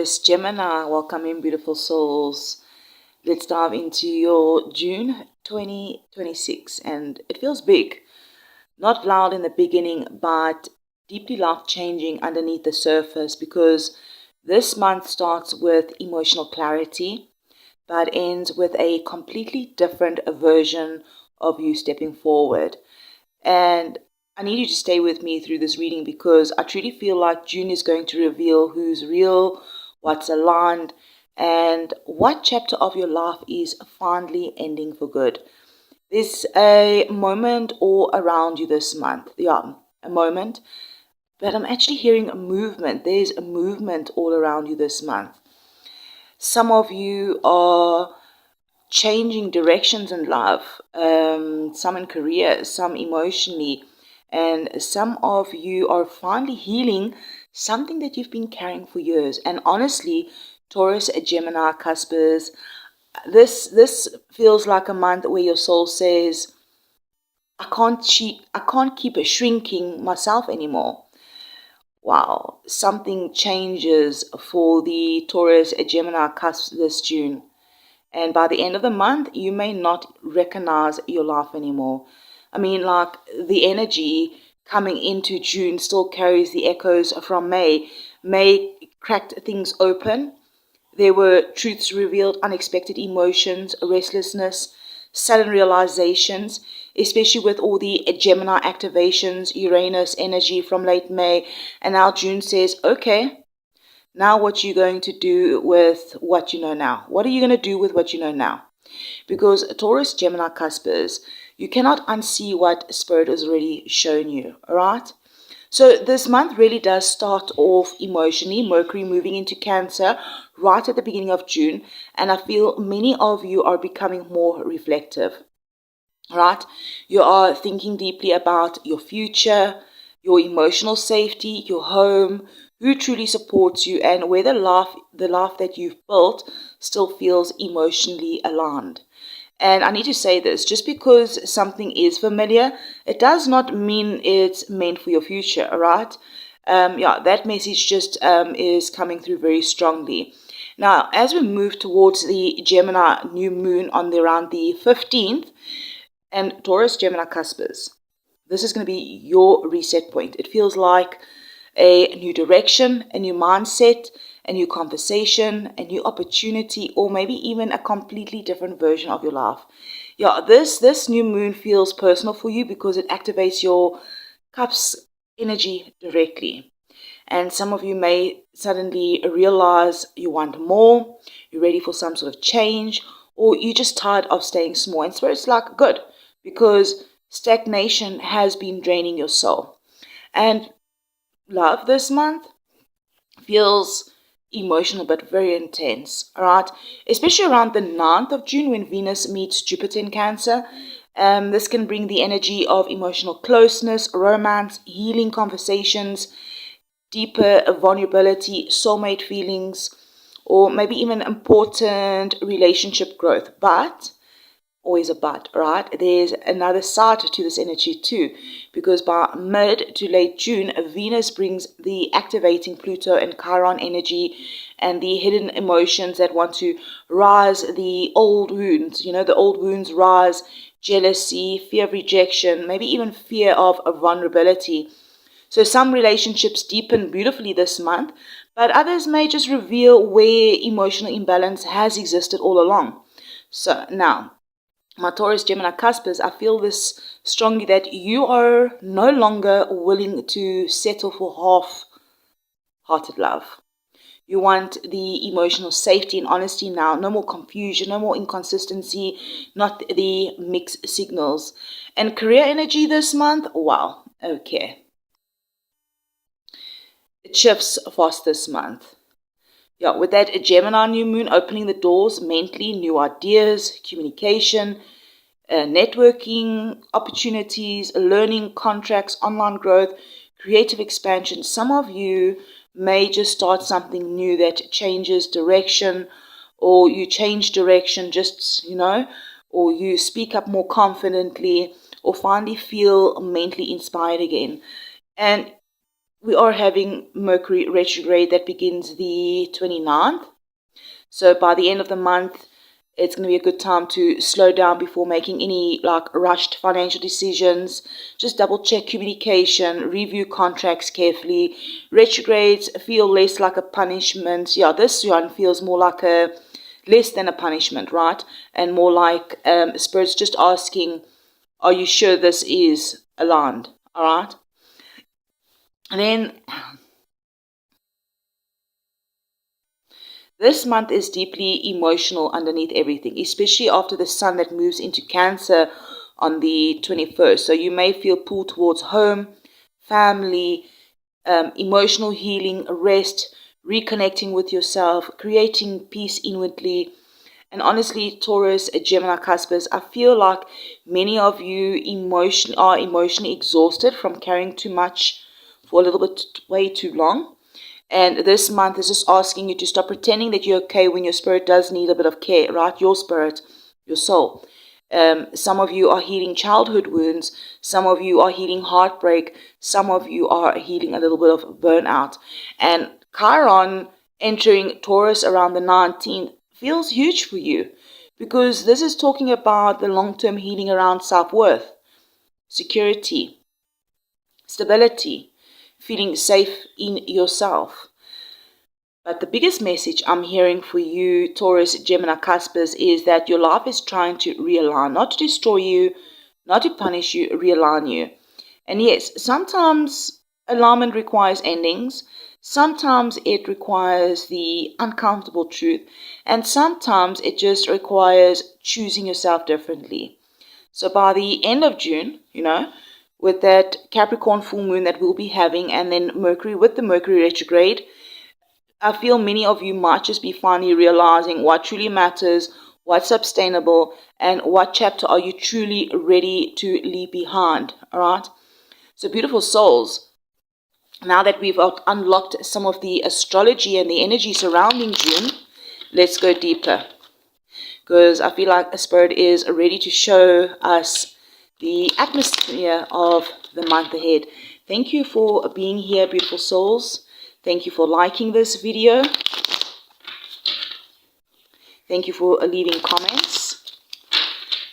Taurus, Gemini, welcome in, beautiful souls. Let's dive into your June 2026. And it feels big. Not loud in the beginning, but deeply life-changing underneath the surface, because this month starts with emotional clarity, but ends with a completely different version of you stepping forward. And I need you to stay with me through this reading, because I truly feel like June is going to reveal who's real, what's aligned, and what chapter of your life is finally ending for good. There's a moment all around you this month. Yeah, a moment. But I'm actually hearing a movement. There's a movement all around you this month. Some of you are changing directions in life, some in career, some emotionally, and some of you are finally healing something that you've been carrying for years. And honestly, Taurus, Gemini, Cuspers, this feels like a month where your soul says, I can't keep shrinking myself anymore. Wow, something changes for the Taurus, Gemini cusp this June. And by the end of the month, you may not recognize your life anymore. I mean, like, the energy coming into June still carries the echoes from May. May cracked things open. There were truths revealed, unexpected emotions, restlessness, sudden realizations, especially with all the Gemini activations, Uranus energy from late May. And now June says, okay, now what you're going to do with what you know now. What are you going to do with what you know now? Because Taurus, Gemini, Cuspers, you cannot unsee what Spirit has already shown you, all right? So this month really does start off emotionally, Mercury moving into Cancer right at the beginning of June, and I feel many of you are becoming more reflective, right? You are thinking deeply about your future, your emotional safety, your home, who truly supports you, and whether the life that you've built still feels emotionally aligned. And I need to say this, just because something is familiar, it does not mean it's meant for your future, all right? That message just is coming through very strongly. Now, as we move towards the Gemini new moon on around the 15th, and Taurus, Gemini, Cuspers, this is going to be your reset point. It feels like a new direction, a new mindset, a new conversation, a new opportunity, or maybe even a completely different version of your life. Yeah, this new moon feels personal for you because it activates your cups energy directly. And some of you may suddenly realize you want more, you're ready for some sort of change, or you're just tired of staying small. And Spirit's like, good, because stagnation has been draining your soul. And love this month feels emotional but very intense, all right? Especially around the 9th of June when Venus meets Jupiter in Cancer. This can bring the energy of emotional closeness, romance, healing conversations, deeper vulnerability, soulmate feelings, or maybe even important relationship growth. But always a but, right? There's another side to this energy too, because by mid to late June, Venus brings the activating Pluto and Chiron energy and the hidden emotions that want to rise, the old wounds. You know, the old wounds rise, jealousy, fear of rejection, maybe even fear of vulnerability. So some relationships deepen beautifully this month, but others may just reveal where emotional imbalance has existed all along. So now, my Taurus, Gemini, Cuspers, I feel this strongly that you are no longer willing to settle for half-hearted love. You want the emotional safety and honesty now. No more confusion, no more inconsistency, not the mixed signals. And career energy this month, wow, okay. It shifts fast this month. Yeah, with that, a Gemini new moon opening the doors mentally, new ideas, communication, networking opportunities, learning, contracts, online growth, creative expansion. Some of you may just start something new that changes direction, or you change direction just, or you speak up more confidently, or finally feel mentally inspired again. And we are having Mercury retrograde that begins the 29th. So by the end of the month, it's going to be a good time to slow down before making any rushed financial decisions. Just double check communication, review contracts carefully. Retrogrades feel less like a punishment. Yeah, this one feels more like a less than a punishment, right? And more like Spirit's just asking, are you sure this is aligned? All right. And then this month is deeply emotional underneath everything, especially after the sun that moves into Cancer on the 21st. So you may feel pulled towards home, family, emotional healing, rest, reconnecting with yourself, creating peace inwardly. And honestly, Taurus, Gemini Cuspers, I feel like many of you are emotionally exhausted from carrying too much for a little bit way too long. And this month is just asking you to stop pretending that you're okay when your spirit does need a bit of care, right? Your spirit, your soul. Some of you are healing childhood wounds. Some of you are healing heartbreak. Some of you are healing a little bit of burnout. And Chiron entering Taurus around the 19th feels huge for you, because this is talking about the long-term healing around self-worth, security, stability, feeling safe in yourself. But the biggest message I'm hearing for you, Taurus, Gemini, Cuspers, is that your life is trying to realign, not to destroy you, not to punish you, realign you. And yes, sometimes alignment requires endings. Sometimes it requires the uncomfortable truth. And sometimes it just requires choosing yourself differently. So by the end of June, with that Capricorn full moon that we'll be having, and then Mercury with the Mercury retrograde, I feel many of you might just be finally realizing what truly matters, what's sustainable, and what chapter are you truly ready to leave behind, all right? So beautiful souls, now that we've unlocked some of the astrology and the energy surrounding June, let's go deeper, because I feel like a Spirit is ready to show us the atmosphere of the month ahead. Thank you for being here, beautiful souls. Thank you for liking this video. Thank you for leaving comments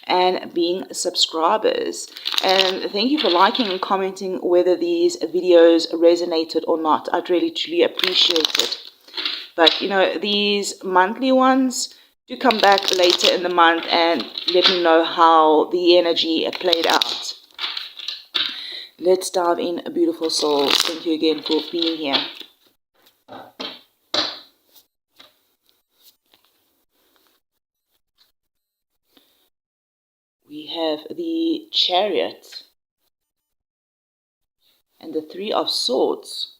and being subscribers. And thank you for liking and commenting whether these videos resonated or not. I'd really, truly appreciate it. But, these monthly ones, do come back later in the month and let me know how the energy played out. Let's dive in, beautiful souls. Thank you again for being here. We have the Chariot and the Three of Swords.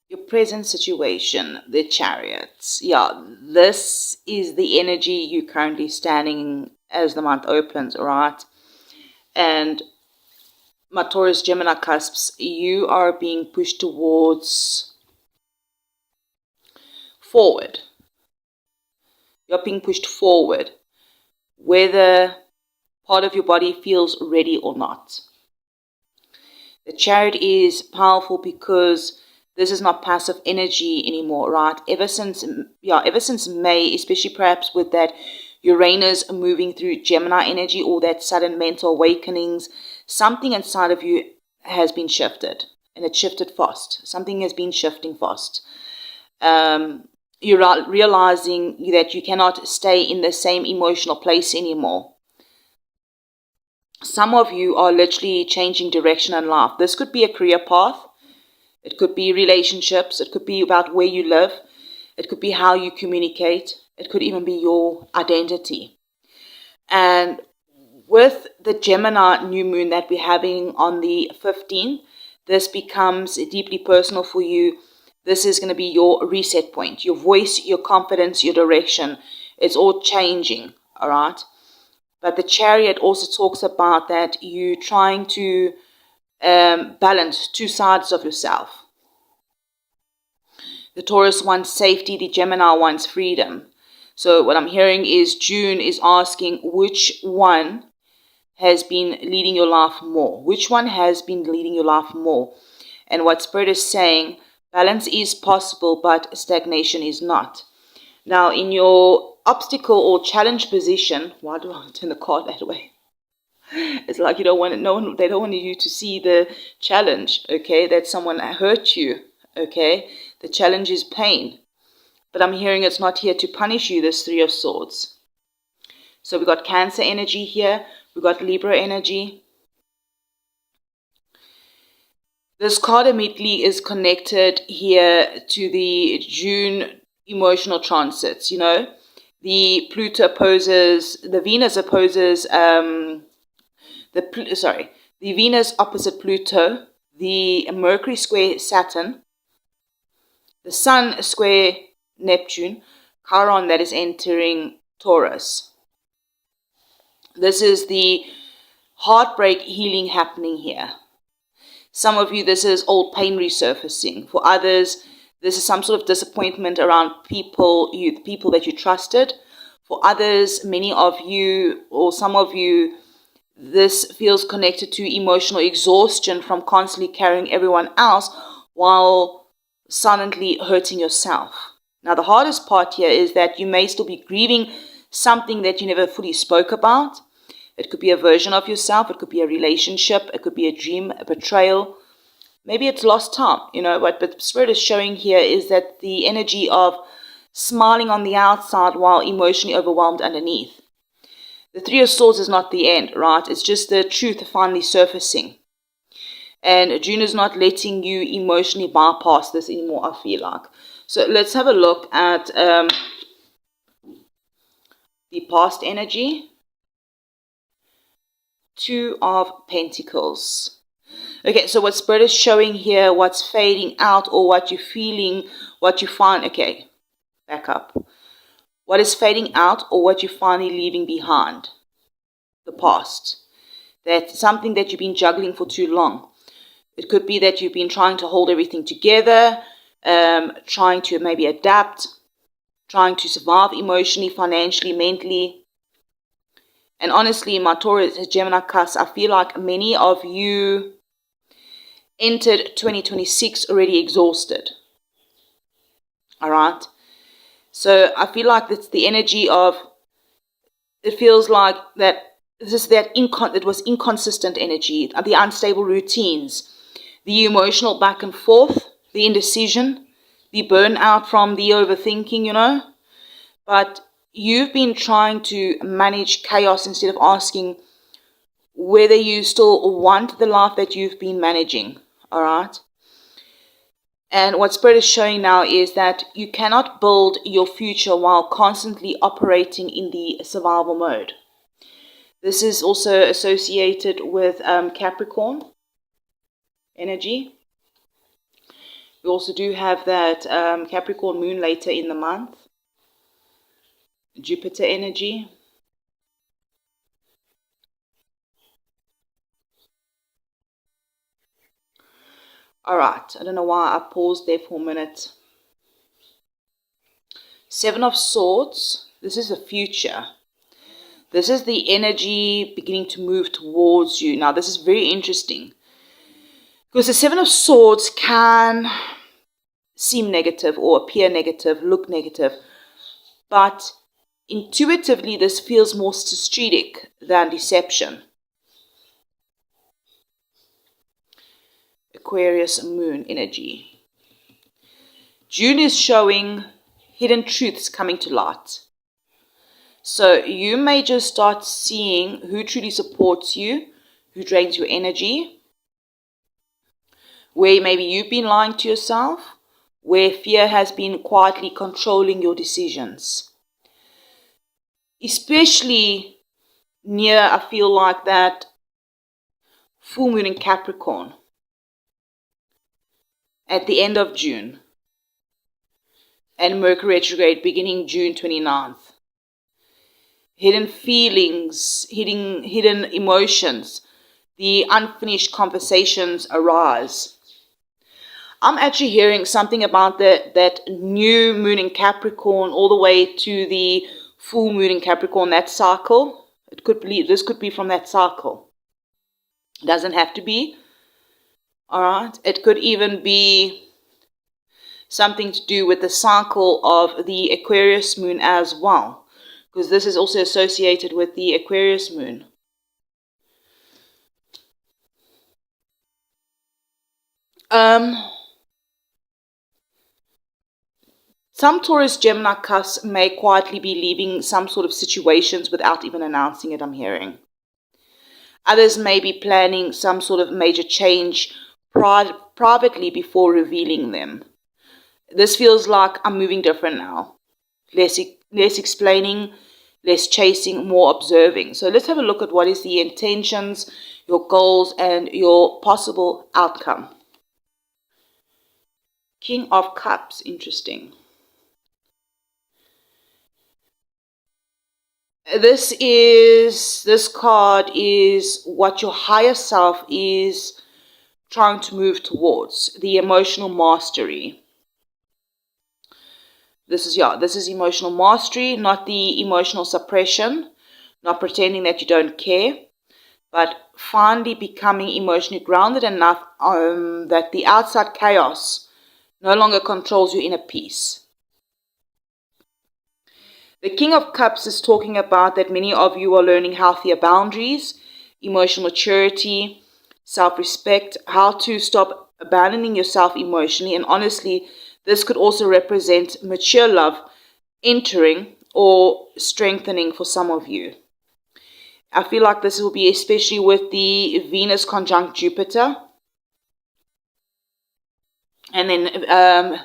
Your present situation, the Chariot. Yeah, this is the energy you're currently standing as the month opens, right? And my Taurus, Gemini cusps, you are being pushed towards forward. You're being pushed forward, whether part of your body feels ready or not. The Chariot is powerful because this is not passive energy anymore, right? Ever since May, especially perhaps with that Uranus moving through Gemini energy, or that sudden mental awakenings, something inside of you has been shifted, and it shifted fast. Something has been shifting fast. You're realizing that you cannot stay in the same emotional place anymore. Some of you are literally changing direction in life. This could be a career path. It could be relationships. It could be about where you live. It could be how you communicate. It could even be your identity. And with the Gemini new moon that we're having on the 15th, this becomes deeply personal for you. This is going to be your reset point. Your voice, your confidence, your direction. It's all changing, all right? But the Chariot also talks about that you trying to balance two sides of yourself. The Taurus wants safety, the Gemini wants freedom. So what I'm hearing is June is asking which one has been leading your life more. Which one has been leading your life more? And what Spirit is saying, balance is possible, but stagnation is not. Now, in your obstacle or challenge position, why do I turn the card that way? It's like you don't want it, they don't want you to see the challenge, okay, that someone hurt you, okay? The challenge is pain. But I'm hearing it's not here to punish you, this Three of Swords. So we got Cancer energy here. We got Libra energy. This card immediately is connected here to the June emotional transits, you know. The Pluto opposes, the Venus opposes, the Venus opposite Pluto, the Mercury square Saturn, the Sun square Neptune, Chiron that is entering Taurus. This is the heartbreak healing happening here. Some of you, this is old pain resurfacing. For others, this is some sort of disappointment around people that you trusted. For others, many of you or some of you, this feels connected to emotional exhaustion from constantly carrying everyone else while silently hurting yourself. Now, the hardest part here is that you may still be grieving something that you never fully spoke about. It could be a version of yourself. It could be a relationship. It could be a dream, a betrayal. Maybe it's lost time, you know. But Spirit is showing here is that the energy of smiling on the outside while emotionally overwhelmed underneath. The Three of Swords is not the end, right? It's just the truth finally surfacing. And June is not letting you emotionally bypass this anymore, I feel like. So let's have a look at the past energy. Two of Pentacles. Okay, so what Spirit is showing here, what's fading out or what you're feeling, what you find. Okay, back up. What is fading out or what you're finally leaving behind? The past. That's something that you've been juggling for too long. It could be that you've been trying to hold everything together, trying to maybe adapt, trying to survive emotionally, financially, mentally. And honestly, my Taurus, Gemini Cusp, I feel like many of you entered 2026 already exhausted. All right? So I feel like it's the energy of, it feels like that this is that it was inconsistent energy, the unstable routines, the emotional back and forth, the indecision, the burnout from the overthinking, you know. But you've been trying to manage chaos instead of asking whether you still want the life that you've been managing, all right? And what Spirit is showing now is that you cannot build your future while constantly operating in the survival mode. This is also associated with Capricorn energy. We also do have that Capricorn moon later in the month. Jupiter energy. All right, I don't know why I paused there for a minute. Seven of Swords. This is the future. This is the energy beginning to move towards you. Now, this is very interesting because the Seven of Swords can seem negative or appear negative, look negative, but intuitively, this feels more strategic than deception. Aquarius moon energy. June is showing hidden truths coming to light. So you may just start seeing who truly supports you, who drains your energy, where maybe you've been lying to yourself, where fear has been quietly controlling your decisions. Especially near, I feel like that full moon in Capricorn at the end of June and Mercury retrograde beginning June 29th. Hidden feelings, hidden emotions, the unfinished conversations arise. I'm actually hearing something about that new moon in Capricorn all the way to the full moon in Capricorn, that cycle. This could be from that cycle. It doesn't have to be. All right. It could even be something to do with the cycle of the Aquarius moon as well, because this is also associated with the Aquarius moon. Some Taurus Gemini cusp may quietly be leaving some sort of situations without even announcing it, I'm hearing. Others may be planning some sort of major change privately before revealing them. This feels like I'm moving different now. Less explaining, less chasing, more observing. So let's have a look at what is the intentions, your goals, and your possible outcome. King of Cups, interesting. This card is what your higher self is trying to move towards, the emotional mastery. This is emotional mastery, not the emotional suppression, not pretending that you don't care, but finally becoming emotionally grounded enough that the outside chaos no longer controls your inner peace. The King of Cups is talking about that many of you are learning healthier boundaries, emotional maturity, self-respect, how to stop abandoning yourself emotionally. And honestly, this could also represent mature love entering or strengthening for some of you. I feel like this will be especially with the Venus conjunct Jupiter. And then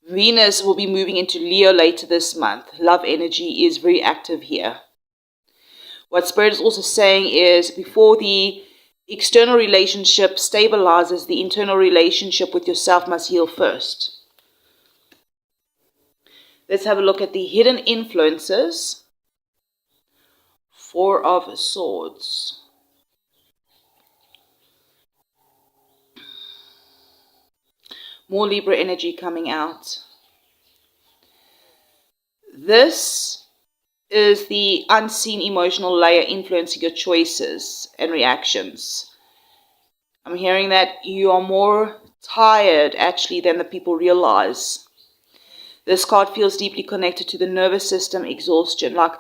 Venus will be moving into Leo later this month. Love energy is very active here. What Spirit is also saying is before the external relationship stabilizes, the internal relationship with yourself must heal first. Let's have a look at the hidden influences. Four of Swords. More Libra energy coming out. This is the unseen emotional layer influencing your choices and reactions. I'm hearing that you are more tired actually than the people realize. This card feels deeply connected to the nervous system exhaustion, like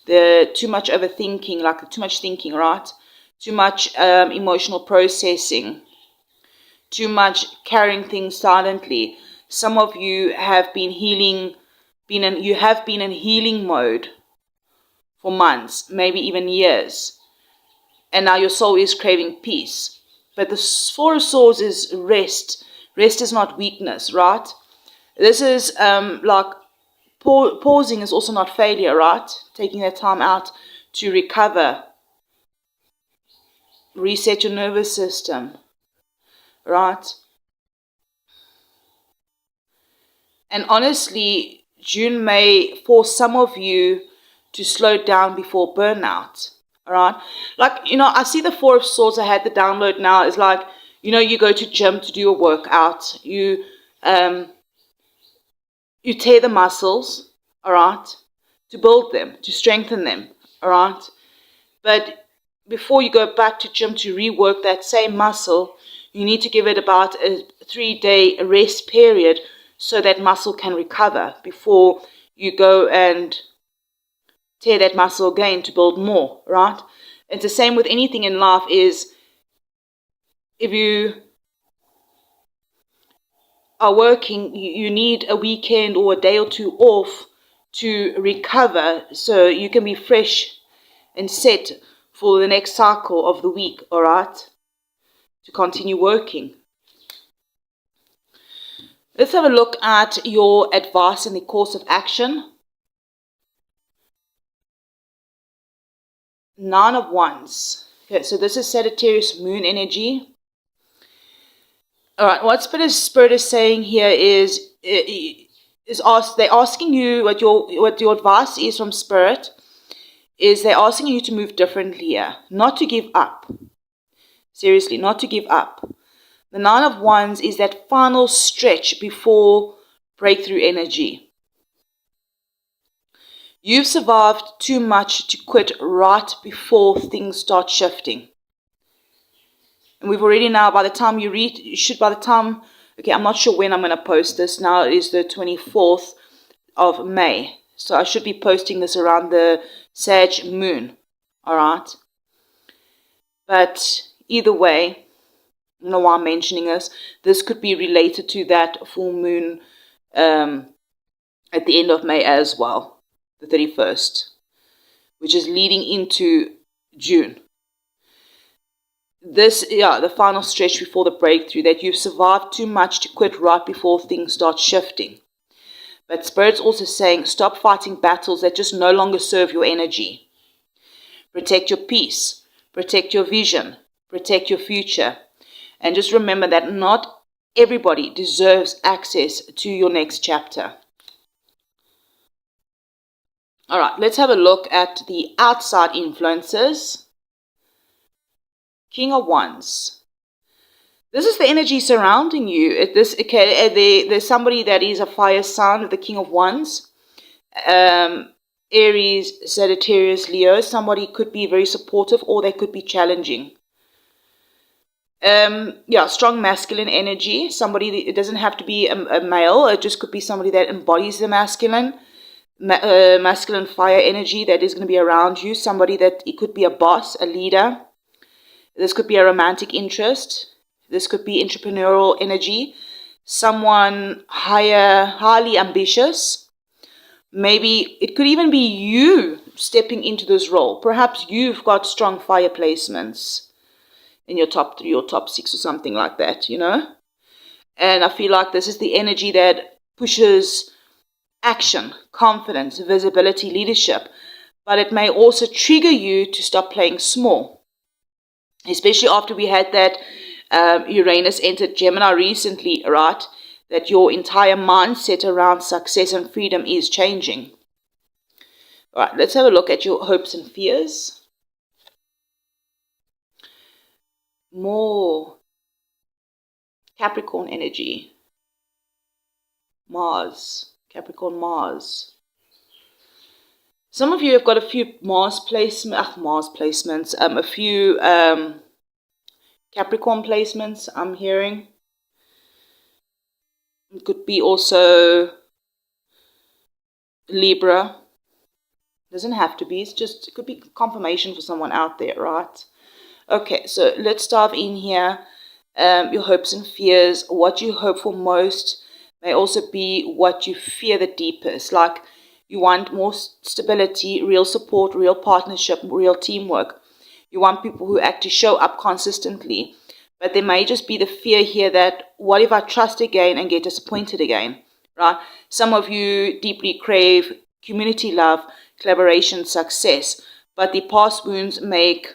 the too much overthinking, like too much thinking, right? Too much emotional processing. Too much carrying things silently. Some of you have been healing, you have been in healing mode for months, maybe even years. And now your soul is craving peace. But the Four of Swords is rest. Rest is not weakness, right? This is like pausing is also not failure, right? Taking that time out to recover. Reset your nervous system, right? And honestly, June may force some of you to slow down before burnout. All right. Like, I see the Four of Swords. I had the download now. It's like, you go to gym to do a workout. You tear the muscles, all right, to build them, to strengthen them, all right. But before you go back to gym to rework that same muscle, you need to give it about a 3-day rest period so that muscle can recover before you go and tear that muscle again to build more, right? It's the same with anything in life is if you are working, you need a weekend or a day or two off to recover so you can be fresh and set for the next cycle of the week, all right? To continue working. Let's have a look at your advice in the course of action. Nine of Wands. Okay, so this is Sagittarius moon energy. All right, what Spirit is saying here is they're asking you what your advice is from Spirit. Is they're asking you to move differently here, not to give up. Seriously, not to give up. The Nine of Wands is that final stretch before breakthrough energy. You've survived too much to quit right before things start shifting. And we've already now, by the time you read, you should, by the time, okay, I'm not sure when I'm going to post this. Now it is the 24th of May. So I should be posting this around the Sag moon. All right. But either way, I don't know why I'm mentioning this. This could be related to that full moon at the end of May as well, the 31st, which is leading into June. This, the final stretch before the breakthrough, that you've survived too much to quit right before things start shifting. But Spirit's also saying, stop fighting battles that just no longer serve your energy. Protect your peace, protect your vision, protect your future. And just remember that not everybody deserves access to your next chapter. All right, let's have a look at the outside influences. King of Wands. This is the energy surrounding you. There's somebody that is a fire sign with the King of Wands. Aries, Sagittarius, Leo. Somebody could be very supportive or they could be challenging. Strong masculine energy. Somebody, it doesn't have to be a male. It just could be somebody that embodies the masculine fire energy that is going to be around you. Somebody that, it could be a boss, a leader. This could be a romantic interest. This could be entrepreneurial energy. Someone highly ambitious. Maybe it could even be you stepping into this role. Perhaps you've got strong fire placements in your top 3 or top 6 or something like that, And I feel like this is the energy that pushes action, confidence, visibility, leadership. But it may also trigger you to stop playing small. Especially after we had that Uranus entered Gemini recently, right? That your entire mindset around success and freedom is changing. All right, let's have a look at your hopes and fears. More Capricorn energy. Mars. Capricorn Mars. Some of you have got a few Mars placements, a few Capricorn placements, I'm hearing. It could be also Libra. Doesn't have to be, it could be confirmation for someone out there, right? Okay, so let's dive in here. Your hopes and fears, what you hope for most may also be what you fear the deepest. Like you want more stability, real support, real partnership, real teamwork. You want people who actually show up consistently. But there may just be the fear here that, what if I trust again and get disappointed again, right? Some of you deeply crave community love, collaboration, success. But the past wounds make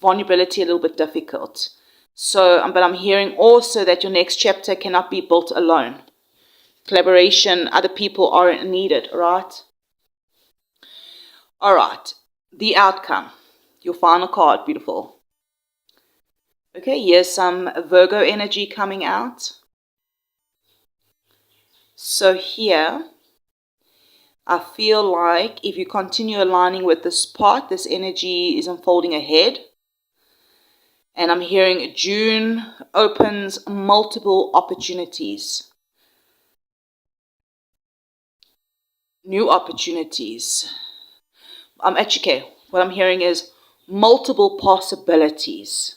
vulnerability a little bit difficult. So, but I'm hearing also that your next chapter cannot be built alone. Collaboration, other people are needed, right? All right, the outcome. Your final card, beautiful. Okay, here's some Virgo energy coming out. So here, I feel like if you continue aligning with this part, this energy is unfolding ahead. And I'm hearing June opens multiple opportunities. New opportunities. What I'm hearing is multiple possibilities,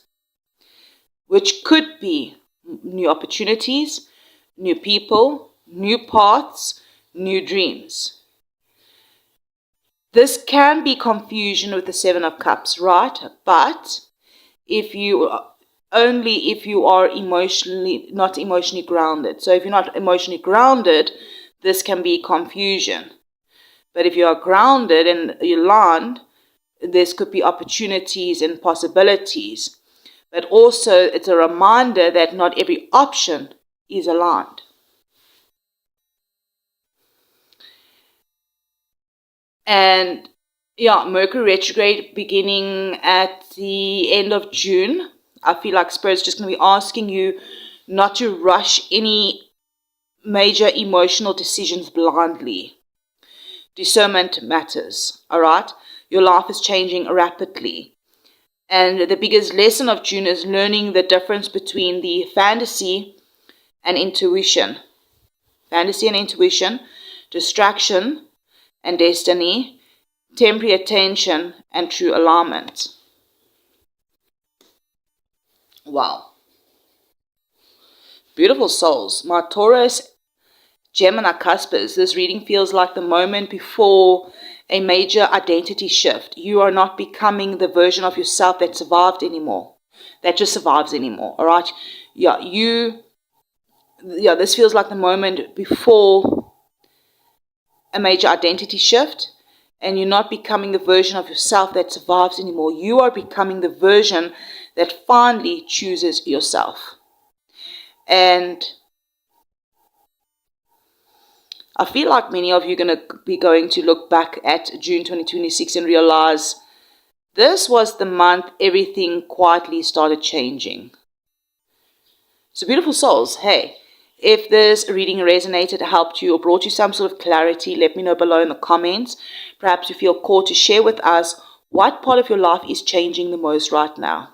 which could be new opportunities, new people, new paths, new dreams. This can be confusion with the 7 of Cups, right? But if you are not emotionally grounded. So if you're not emotionally grounded, this can be confusion. But if you are grounded and you land, this could be opportunities and possibilities. But also it's a reminder that not every option is aligned. And Mercury retrograde beginning at the end of June. I feel like Spirit's just going to be asking you not to rush any major emotional decisions blindly. Discernment matters, all right? Your life is changing rapidly. And the biggest lesson of June is learning the difference between the fantasy and intuition. Fantasy and intuition, distraction and destiny, temporary attention and true alignment. Wow. Beautiful souls. My Taurus Gemini Cuspers, this reading feels like the moment before a major identity shift. You are not becoming the version of yourself that survived anymore. That just survives anymore. All right. This feels like the moment before a major identity shift, and you're not becoming the version of yourself that survives anymore. You are becoming the version that finally chooses yourself. And I feel like many of you are going to be going to look back at June 2026 and realize this was the month everything quietly started changing. So beautiful souls, hey, if this reading resonated, helped you, or brought you some sort of clarity, let me know below in the comments. Perhaps you feel called to share with us what part of your life is changing the most right now.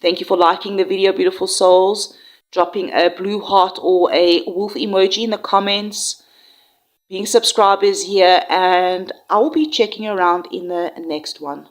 Thank you for liking the video, beautiful souls, dropping a blue heart or a wolf emoji in the comments, being subscribers here, and I will be checking around in the next one.